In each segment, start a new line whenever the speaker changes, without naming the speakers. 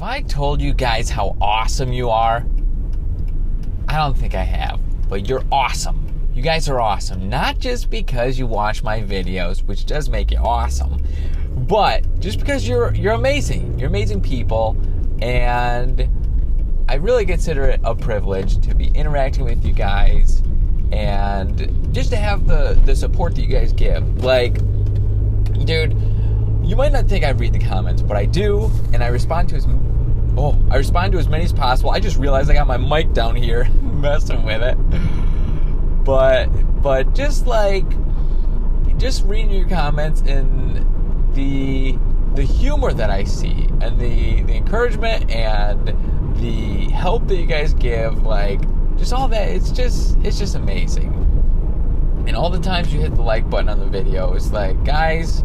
I told you guys how awesome you are? I don't think I have, but you're awesome. You guys are awesome. Not just because you watch my videos, which does make you awesome, but just because you're amazing. You're amazing people, and I really consider it a privilege to be interacting with you guys and just to have the support that you guys give. Like, dude, you might not think I read the comments, but I do, and I respond to as many as possible. I just realized I got my mic down here messing with it. But just reading your comments and the humor that I see and the encouragement and the help that you guys give, like, just all that, it's just amazing. And all the times you hit the like button on the video, it's like, guys,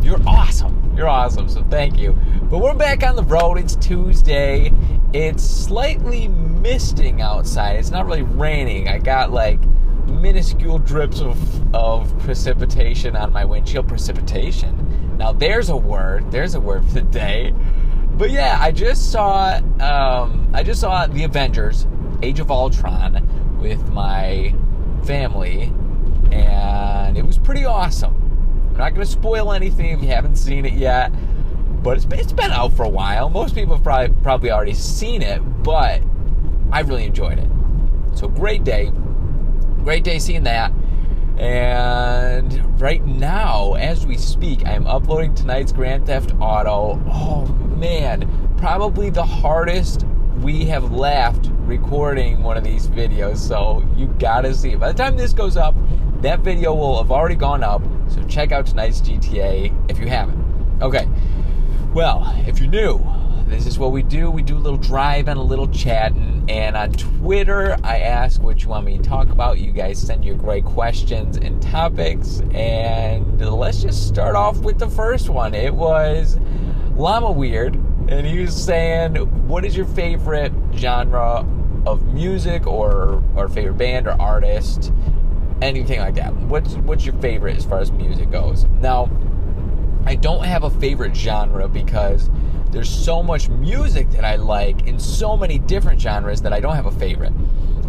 you're awesome. You're awesome, so thank you. But we're back on the road. It's Tuesday. It's slightly misting outside. It's not really raining. I got like minuscule drips of precipitation on my windshield. Precipitation. Now there's a word. There's a word for the day. But yeah, I just saw The Avengers: Age of Ultron with my family, and it was pretty awesome. I'm not going to spoil anything if you haven't seen it yet, but it's been out for a while. Most people have probably already seen it, but I really enjoyed it. So great day seeing that. And right now, as we speak, I'm uploading tonight's Grand Theft Auto. Oh man, probably the hardest we have laughed recording one of these videos, so you gotta see it. By the time this goes up, that video will have already gone up, so check out tonight's GTA if you haven't. Okay, well, if you're new, this is what we do. We do a little driving, a little chatting, and on Twitter, I ask what you want me to talk about. You guys send your great questions and topics, and let's just start off with the first one. It was Llama Weird, and he was saying, what is your favorite genre of music or favorite band or artist? Anything like that. What's your favorite as far as music goes? Now, I don't have a favorite genre because there's so much music that I like in so many different genres that I don't have a favorite.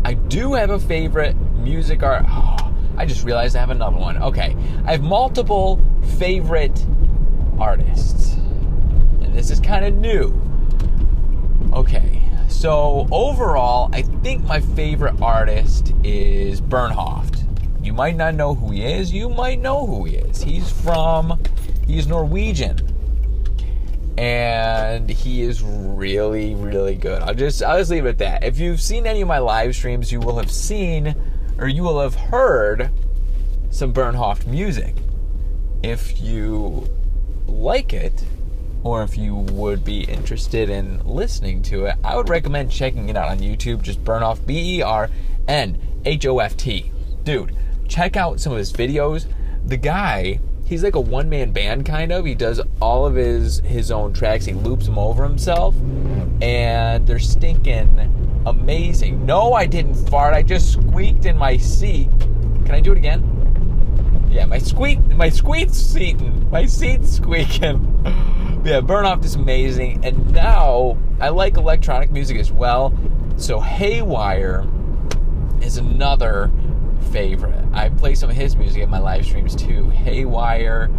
I do have a favorite music art. Oh, I just realized I have another one. Okay. I have multiple favorite artists. And this is kind of new. Okay. So overall, I think my favorite artist is Bernhoft. You might not know who he is. You might know who he is. He's Norwegian. And he is really, really good. I'll just leave it at that. If you've seen any of my live streams, you will have seen, or you will have heard some Bernhoft music. If you like it, or if you would be interested in listening to it, I would recommend checking it out on YouTube. Just Bernhoft, Bernhoft. Dude, check out some of his videos. The guy, he's like a one-man band kind of. He does all of his own tracks. He loops them over himself, and they're stinking amazing. No, I didn't fart. I just squeaked in my seat. Can I do it again? Yeah, my seat's squeaking. Yeah, Bernhoft is amazing. And now I like electronic music as well. So Haywire is another favorite. I play some of his music in my live streams too. Haywire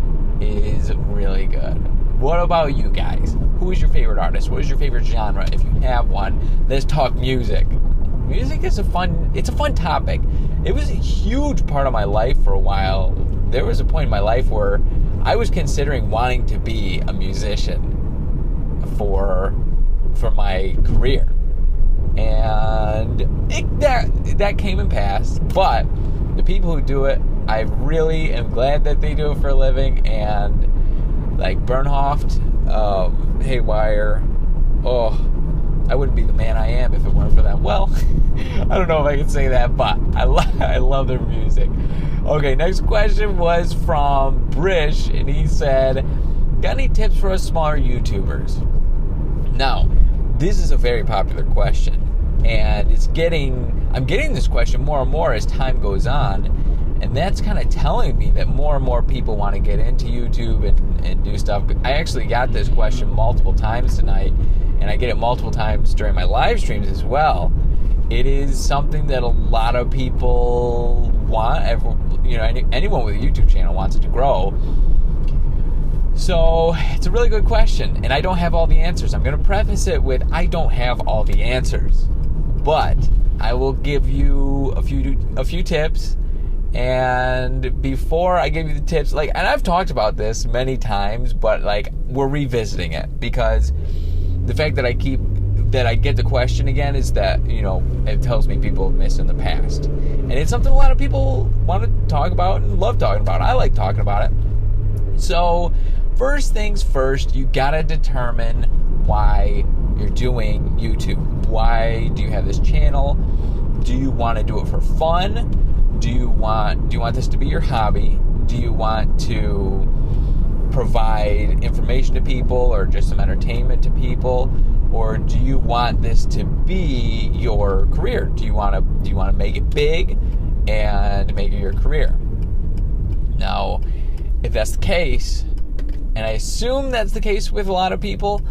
is really good. What about you guys? Who is your favorite artist? What is your favorite genre if you have one? Let's talk music. Music is a fun topic. It was a huge part of my life for a while. There was a point in my life where I was considering wanting to be a musician for my career. And that came and passed. But the people who do it, I really am glad that they do it for a living. And like Bernhoft, Haywire, I wouldn't be the man I am if it weren't for them. Well, I don't know if I can say that, but I love their music. Okay, next question was from Brish, and he said, got any tips for us smaller YouTubers? Now, this is a very popular question, and I'm getting this question more and more as time goes on, And that's kind of telling me that more and more people want to get into YouTube and do stuff. I actually got this question multiple times tonight, and I get it multiple times during my live streams as well. It is something that a lot of people want. Anyone with a YouTube channel wants it to grow. So it's a really good question, and I don't have all the answers. I'm going to preface it with I don't have all the answers, but I will give you a few tips. And before I give you the tips, and I've talked about this many times, but we're revisiting it because the fact that I get the question again is that, it tells me people have missed in the past. And it's something a lot of people want to talk about and love talking about. I like talking about it. So, first things first, you gotta determine why you're doing YouTube. Why do you have this channel? Do you want to do it for fun? Do you want this to be your hobby? Do you want to provide information to people or just some entertainment to people? Or do you want this to be your career? Do you want to make it big and make it your career? Now, if that's the case, and I assume that's the case with a lot of people,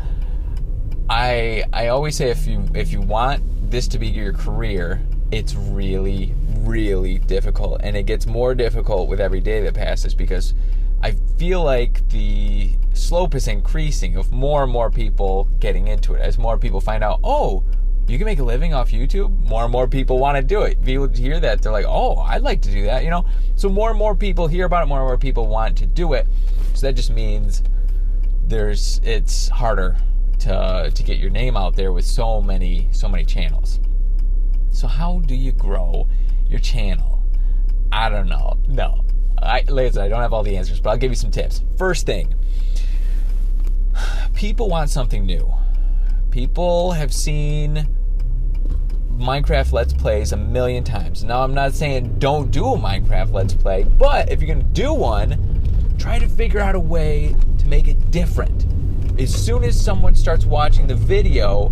I always say if you want this to be your career, it's really, really difficult, and it gets more difficult with every day that passes because I feel like the slope is increasing of more and more people getting into it. As more people find out, oh, you can make a living off YouTube, more and more people want to do it. People hear that, they're like, oh, I'd like to do that, So more and more people hear about it, more and more people want to do it. So that just means it's harder to get your name out there with so many channels. So how do you grow your channel? I don't know. No. Listen, I don't have all the answers, but I'll give you some tips. First thing, people want something new. People have seen Minecraft Let's Plays a million times. Now, I'm not saying don't do a Minecraft Let's Play, but if you're going to do one, try to figure out a way to make it different. As soon as someone starts watching the video,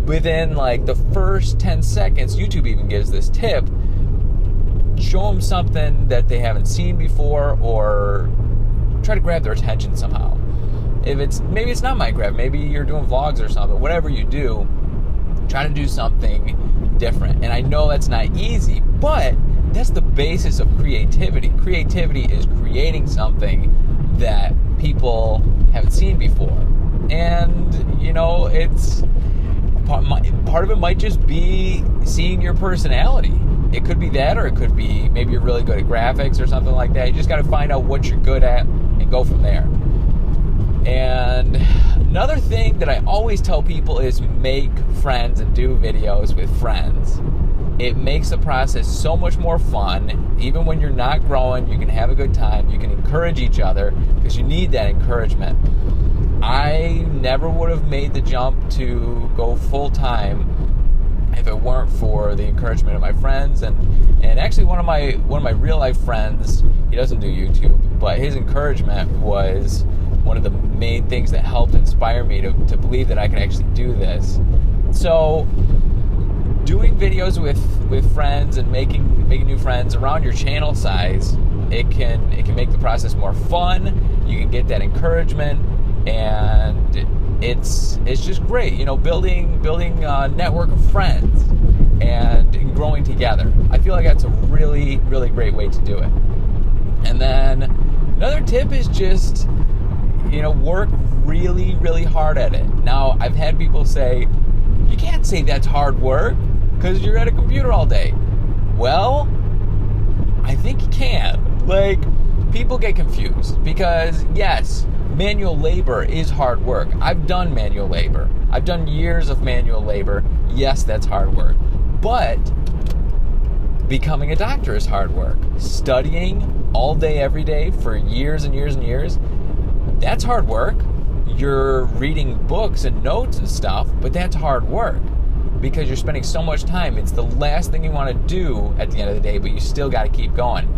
within the first 10 seconds, YouTube even gives this tip, show them something that they haven't seen before or try to grab their attention somehow. Maybe it's not Minecraft, maybe you're doing vlogs or something, whatever you do, try to do something different. And I know that's not easy, but that's the basis of creativity. Creativity is creating something that people haven't seen before. And, it's part of it might just be seeing your personality. It could be that, or it could be maybe you're really good at graphics or something like that. You just got to find out what you're good at and go from there. And another thing that I always tell people is make friends and do videos with friends. It makes the process so much more fun. Even when you're not growing, you can have a good time. You can encourage each other because you need that encouragement. I never would have made the jump to go full-time if it weren't for the encouragement of my friends. And actually one of my real-life friends, he doesn't do YouTube, but his encouragement was one of the main things that helped inspire me to believe that I could actually do this. So doing videos with friends and making new friends around your channel size, it can make the process more fun. You can get that encouragement, and it's just great, building a network of friends and growing together. I feel like that's a really, really great way to do it. And then another tip is just work really, really hard at it. Now, I've had people say, you can't say that's hard work because you're at a computer all day. Well, I think you can. People get confused because, yes, manual labor is hard work. I've done manual labor. I've done years of manual labor. Yes, that's hard work. But becoming a doctor is hard work. Studying all day, every day for years and years and years, that's hard work. You're reading books and notes and stuff, but that's hard work because you're spending so much time. It's the last thing you want to do at the end of the day, but you still got to keep going.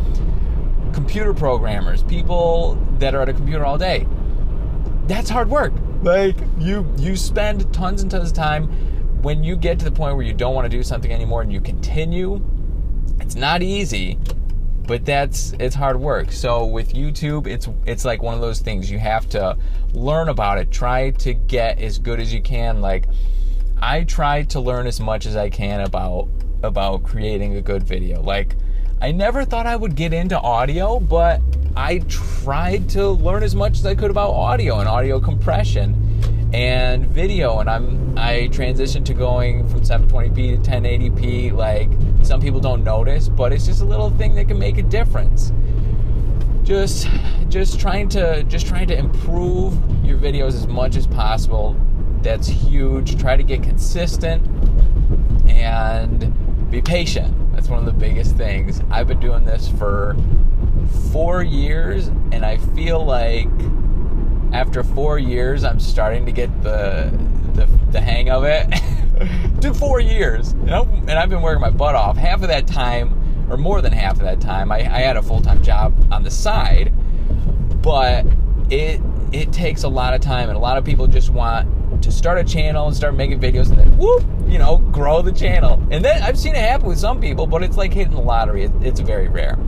Computer programmers, people that are at a computer all day, that's hard work. You spend tons and tons of time. When you get to the point where you don't want to do something anymore and you continue, it's not easy, But it's hard work. So with YouTube, it's like one of those things. You have to learn about it. Try to get as good as you can. Like, I try to learn as much as I can about creating a good video. Like, I never thought I would get into audio, but I tried to learn as much as I could about audio and audio compression and video, and I transitioned to going from 720p to 1080p. Like, some people don't notice, but it's just a little thing that can make a difference. Just trying to improve your videos as much as possible. That's huge. Try to get consistent and be patient. That's one of the biggest things. I've been doing this for 4 years, and I feel like after 4 years, I'm starting to get the hang of it. To 4 years, and I've been working my butt off. Half of that time, or more than half of that time, I had a full-time job on the side, but it takes a lot of time, and a lot of people just want to start a channel and start making videos and then whoop, grow the channel. And then I've seen it happen with some people, but it's like hitting the lottery. It's very rare.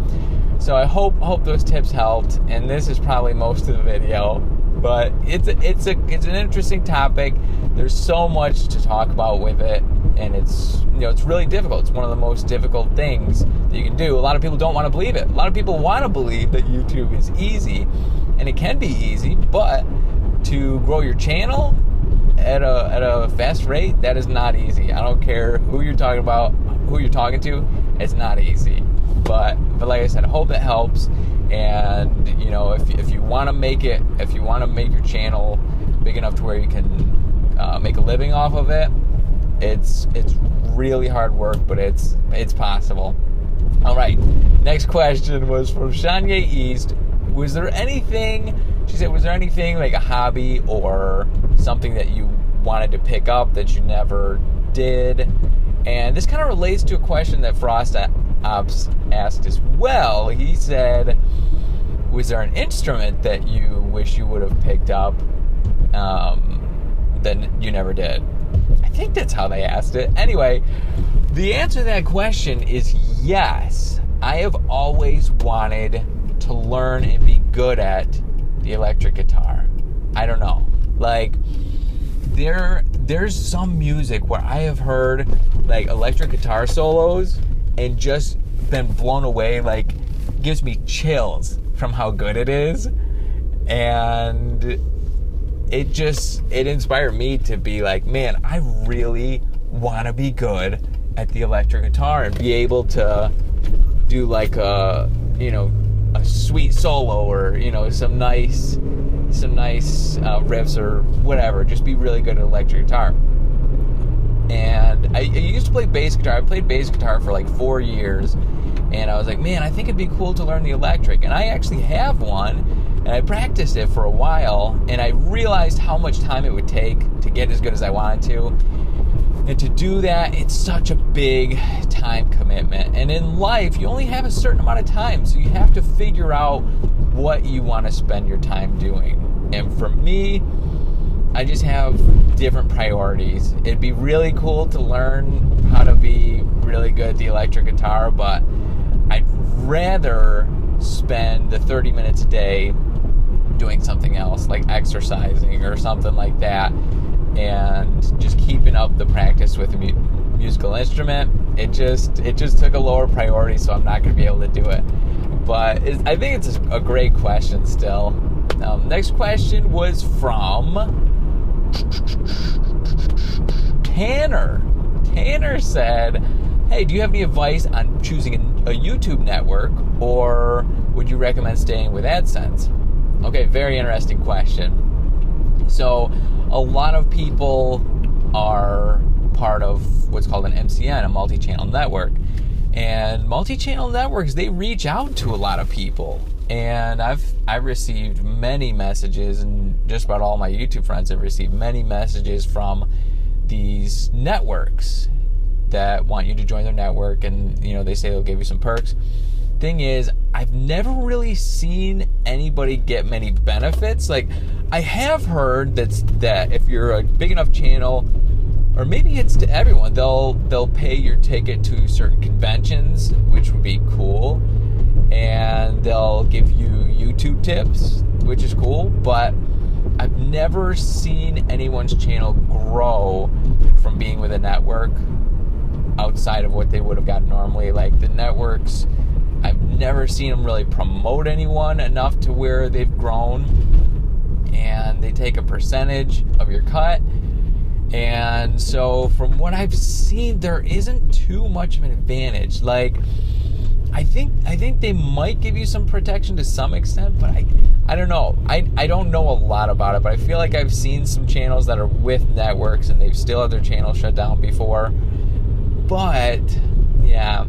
So I hope those tips helped, and this is probably most of the video. But it's an interesting topic. There's so much to talk about with it, and it's really difficult. It's one of the most difficult things that you can do. A lot of people don't want to believe it. A lot of people want to believe that YouTube is easy, and it can be easy, but to grow your channel at a fast rate, that is not easy. I don't care who you're talking about, who you're talking to. It's not easy. But like I said, I hope it helps. And if you want to make your channel big enough to where you can make a living off of it, it's really hard work, but it's possible. All right, next question was from Shanye East. Was there anything like a hobby or something that you wanted to pick up that you never did? And this kind of relates to a question that Frost Ops asked as well. He said, was there an instrument that you wish you would have picked up that you never did? I think that's how they asked it. Anyway, the answer to that question is yes. I have always wanted to learn and be good at the electric guitar. I don't know. Like, there's some music where I have heard like electric guitar solos and just been blown away. Like, gives me chills from how good it is. And it inspired me to be like, man, I really want to be good at the electric guitar and be able to do like a sweet solo or some nice riffs or whatever. Just be really good at electric guitar. And I used to play bass guitar. I played bass guitar for like 4 years, and I was like, man, I think it'd be cool to learn the electric. And I actually have one, and I practiced it for a while, and I realized how much time it would take to get as good as I wanted to. And to do that, it's such a big time commitment. And in life, you only have a certain amount of time, so you have to figure out what you want to spend your time doing. And for me, I just have different priorities. It'd be really cool to learn how to be really good at the electric guitar, but I'd rather spend the 30 minutes a day doing something else, like exercising or something like that, and just keeping up the practice with a musical instrument. It just took a lower priority, so I'm not going to be able to do it. But I think it's a great question still. Next question was from Tanner. Tanner said, hey, do you have any advice on choosing a YouTube network, or would you recommend staying with AdSense? Okay, very interesting question. So a lot of people are part of what's called an MCN, a multi-channel network. And multi-channel networks, they reach out to a lot of people. And I've received many messages, and just about all my YouTube friends have received many messages from these networks that want you to join their network, and they say they'll give you some perks. Thing is, I've never really seen anybody get many benefits. Like, I have heard that if you're a big enough channel, or maybe it's to everyone, they'll pay your ticket to certain conventions, which would be cool. and they'll give you YouTube tips, which is cool, but I've never seen anyone's channel grow from being with a network outside of what they would have gotten normally. Like the networks, I've never seen them really promote anyone enough to where they've grown, and they take a percentage of your cut. And so from what I've seen, there isn't too much of an advantage. Like I think they might give you some protection to some extent, but I don't know. I don't know a lot about it, but I feel like I've seen some channels that are with networks and they've still had their channel shut down before. But yeah,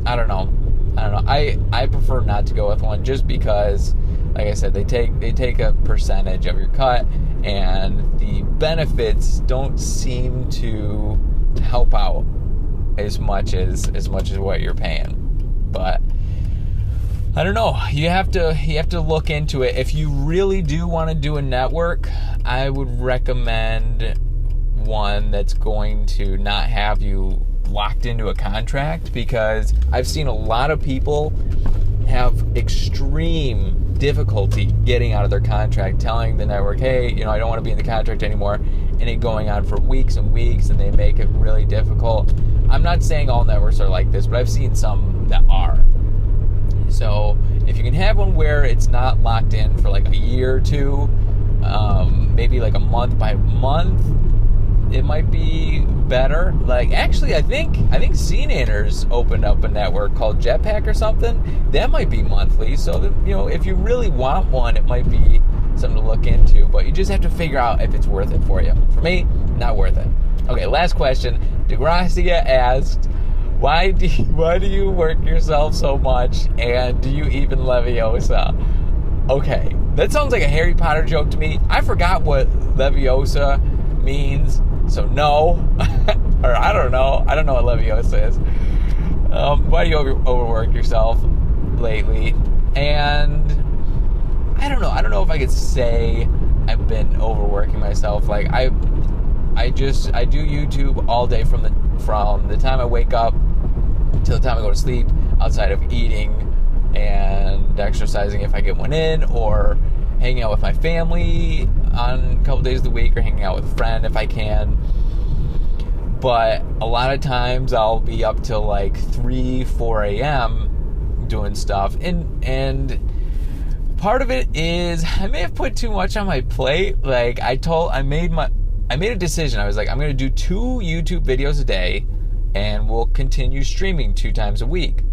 I don't know. I prefer not to go with one just because, like I said, they take a percentage of your cut, and the benefits don't seem to help out as much as what you're paying. But I don't know. You have to look into it. If you really do want to do a network, I would recommend one that's going to not have you locked into a contract, because I've seen a lot of people have extreme difficulty getting out of their contract, telling the network, hey, I don't want to be in the contract anymore, and it going on for weeks and weeks, and they make it really difficult. I'm not saying all networks are like this, but I've seen some that are. So if you can have one where it's not locked in for like a year or two, maybe like a month by month, it might be better. Like actually, I think CNanners opened up a network called Jetpack or something. That might be monthly. So that, if you really want one, it might be something to look into. But you just have to figure out if it's worth it for you. For me, not worth it. Okay, last question. DeGracia asked, why do you work yourself so much, and do you even Leviosa? Okay, that sounds like a Harry Potter joke to me. I forgot what Leviosa means, so no. Or I don't know what Leviosa is. Why do you overwork yourself lately? And I don't know if I could say I've been overworking myself. Like I do YouTube all day from the time I wake up till the time I go to sleep, outside of eating and exercising if I get one in, or hanging out with my family on a couple days of the week, or hanging out with a friend if I can. But a lot of times I'll be up till like 4 a.m. doing stuff, and part of it is I may have put too much on my plate. Like I made a decision. I was like, I'm going to do 2 YouTube videos a day, and we'll continue streaming 2 times a week.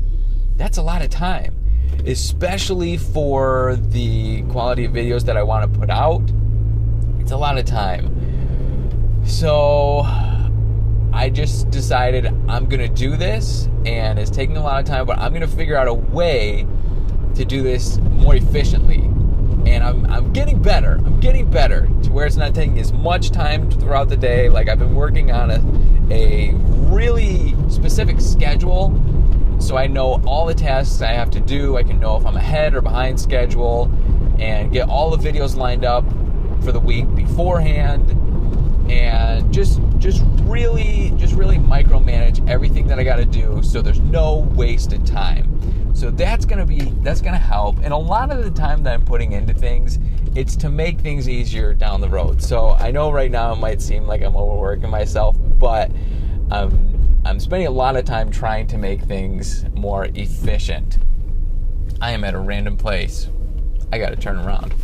That's a lot of time, especially for the quality of videos that I want to put out. It's a lot of time. So I just decided I'm going to do this, and it's taking a lot of time, but I'm going to figure out a way to do this more efficiently. And I'm getting better. I'm getting better to where it's not taking as much time throughout the day. Like I've been working on a really specific schedule, so I know all the tasks I have to do. I can know if I'm ahead or behind schedule, and get all the videos lined up for the week beforehand, and just really micromanage everything that I got to do, so there's no wasted time. So that's gonna help. And a lot of the time that I'm putting into things, it's to make things easier down the road. So I know right now it might seem like I'm overworking myself, but I'm spending a lot of time trying to make things more efficient. I am at a random place. I gotta turn around.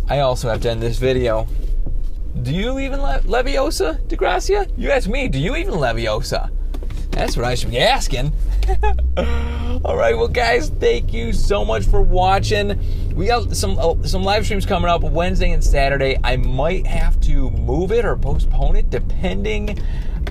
I also have to end this video. Do you even Leviosa, DeGracia? You ask me, do you even Leviosa? That's what I should be asking. Alright, well guys, thank you so much for watching. We got some live streams coming up Wednesday and Saturday. I might have to move it or postpone it depending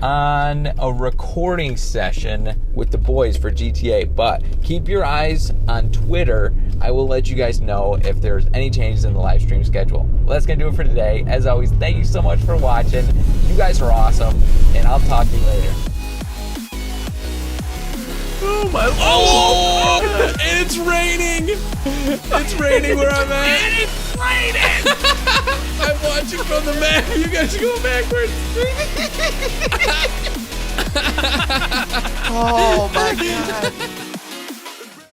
on a recording session with the boys for GTA. But keep your eyes on Twitter. I will let you guys know if there's any changes in the live stream schedule. Well, that's going to do it for today. As always, thank you so much for watching. You guys are awesome, and I'll talk to you later.
Oh my lord! And it's raining! It's raining where I'm at!
And it's raining!
I'm watching from the map. You guys are going backwards.
Oh my god.